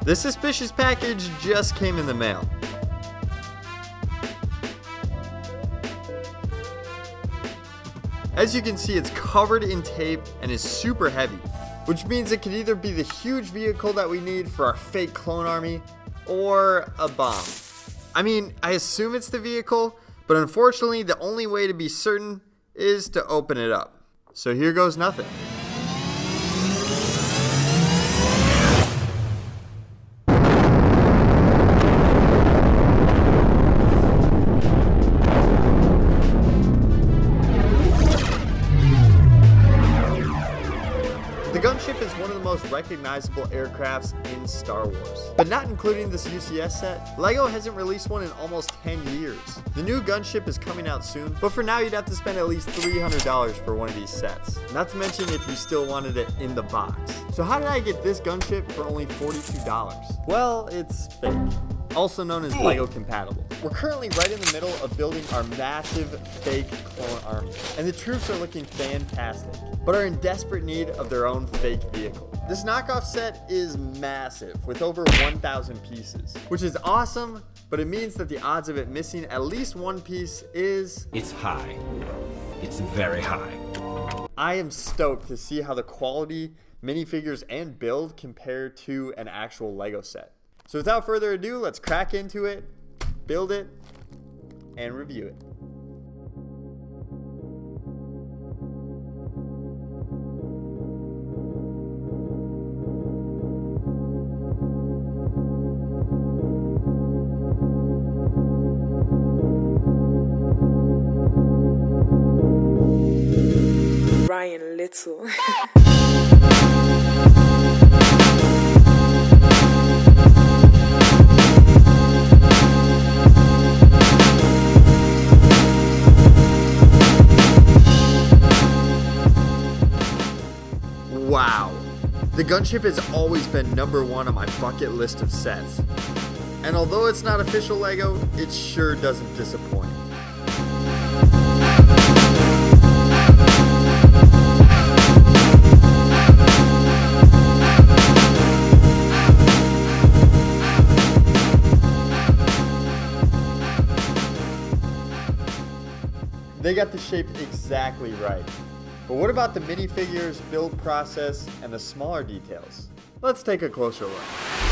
This suspicious package just came in the mail. As you can see, it's covered in tape and is super heavy, which means it could either be the huge vehicle that we need for our fake clone army, or a bomb. I mean, I assume it's the vehicle, but unfortunately the only way to be certain is to open it up. So here goes nothing. The Gunship is one of the most recognizable aircrafts in Star Wars. But not including this UCS set, LEGO hasn't released one in almost 10 years. The new Gunship is coming out soon, but for now you'd have to spend at least $300 for one of these sets. Not to mention if you still wanted it in the box. So how did I get this Gunship for only $42? Well, it's fake. Also known as LEGO compatible. We're currently right in the middle of building our massive fake clone army, and the troops are looking fantastic, but are in desperate need of their own fake vehicle. This knockoff set is massive, with over 1,000 pieces, which is awesome, but it means that the odds of it missing at least one piece is... It's high. It's very high. I am stoked to see how the quality, minifigures, and build compare to an actual LEGO set. So without further ado, let's crack into it, build it, and review it. Ryan Little. Wow, the Gunship has always been number one on my bucket list of sets. And although it's not official LEGO, it sure doesn't disappoint. They got the shape exactly right. But what about the minifigures, build process, and the smaller details? Let's take a closer look.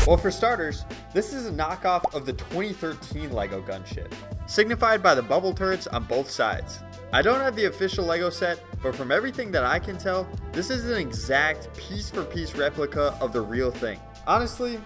Well, for starters, this is a knockoff of the 2013 LEGO Gunship, signified by the bubble turrets on both sides. I don't have the official LEGO set, but from everything that I can tell, this is an exact piece-for-piece replica of the real thing. Honestly,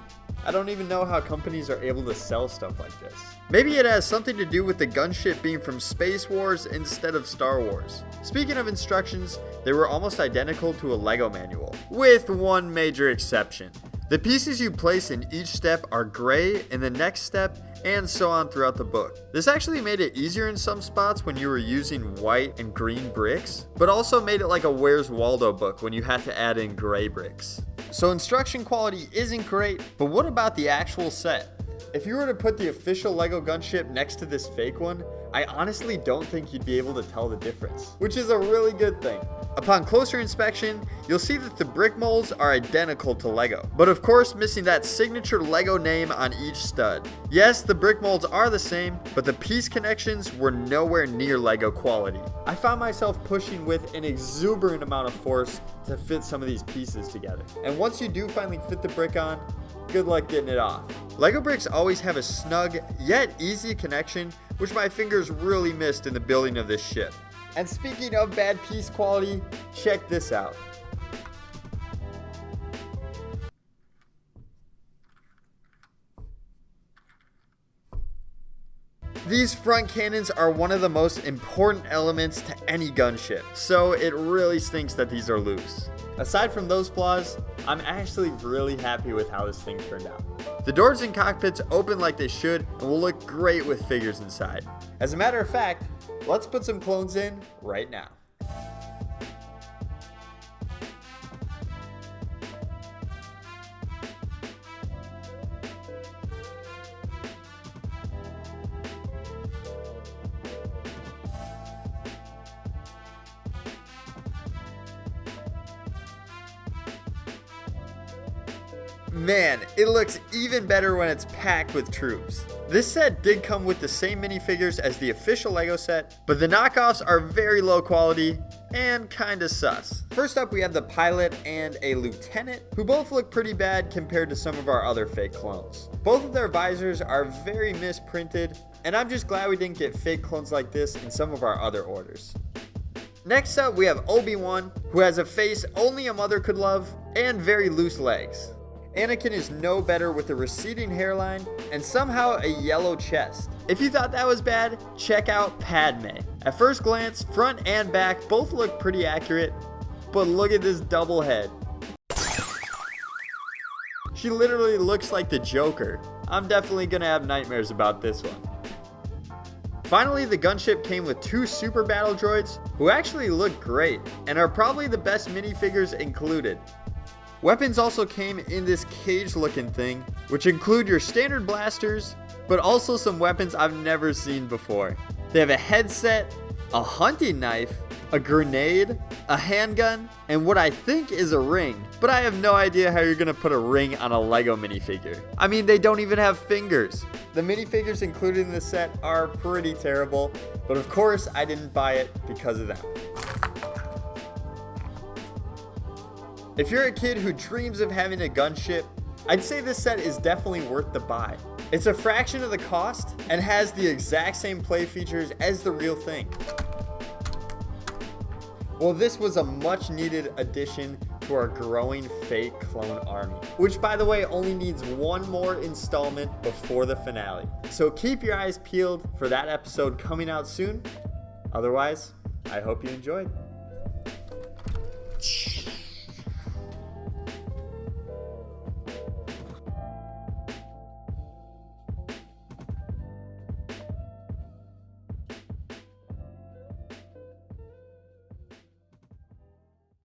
I don't even know how companies are able to sell stuff like this. Maybe it has something to do with the Gunship being from Space Wars instead of Star Wars. Speaking of instructions, they were almost identical to a LEGO manual, with one major exception. The pieces you place in each step are gray in the next step, and so on throughout the book. This actually made it easier in some spots when you were using white and green bricks, but also made it like a Where's Waldo book when you had to add in gray bricks. So instruction quality isn't great, but what about the actual set? If you were to put the official LEGO Gunship next to this fake one, I honestly don't think you'd be able to tell the difference, which is a really good thing. Upon closer inspection, you'll see that the brick molds are identical to LEGO, but of course missing that signature LEGO name on each stud. Yes, the brick molds are the same, but the piece connections were nowhere near LEGO quality. I found myself pushing with an exuberant amount of force to fit some of these pieces together. And once you do finally fit the brick on, good luck getting it off. LEGO bricks always have a snug yet easy connection, which my fingers really missed in the building of this ship. And speaking of bad piece quality, check this out. These front cannons are one of the most important elements to any gunship, so it really stinks that these are loose. Aside from those flaws, I'm actually really happy with how this thing turned out. The doors and cockpits open like they should and will look great with figures inside. As a matter of fact, let's put some clones in right now. Man, it looks even better when it's packed with troops. This set did come with the same minifigures as the official LEGO set, but the knockoffs are very low quality and kinda sus. First up, we have the pilot and a lieutenant, who both look pretty bad compared to some of our other fake clones. Both of their visors are very misprinted, and I'm just glad we didn't get fake clones like this in some of our other orders. Next up, we have Obi-Wan, who has a face only a mother could love, and very loose legs. Anakin is no better with a receding hairline and somehow a yellow chest. If you thought that was bad, check out Padme. At first glance, front and back both look pretty accurate, but look at this double head. She literally looks like the Joker. I'm definitely gonna have nightmares about this one. Finally, the gunship came with 2 super battle droids who actually look great and are probably the best minifigures included. Weapons also came in this cage looking thing, which include your standard blasters, but also some weapons I've never seen before. They have a headset, a hunting knife, a grenade, a handgun, and what I think is a ring, but I have no idea how you're gonna put a ring on a LEGO minifigure. I mean, they don't even have fingers. The minifigures included in this set are pretty terrible, but of course I didn't buy it because of them. If you're a kid who dreams of having a gunship, I'd say this set is definitely worth the buy. It's a fraction of the cost and has the exact same play features as the real thing. Well, this was a much needed addition to our growing fake clone army, which by the way only needs one more installment before the finale. So keep your eyes peeled for that episode coming out soon. Otherwise, I hope you enjoyed.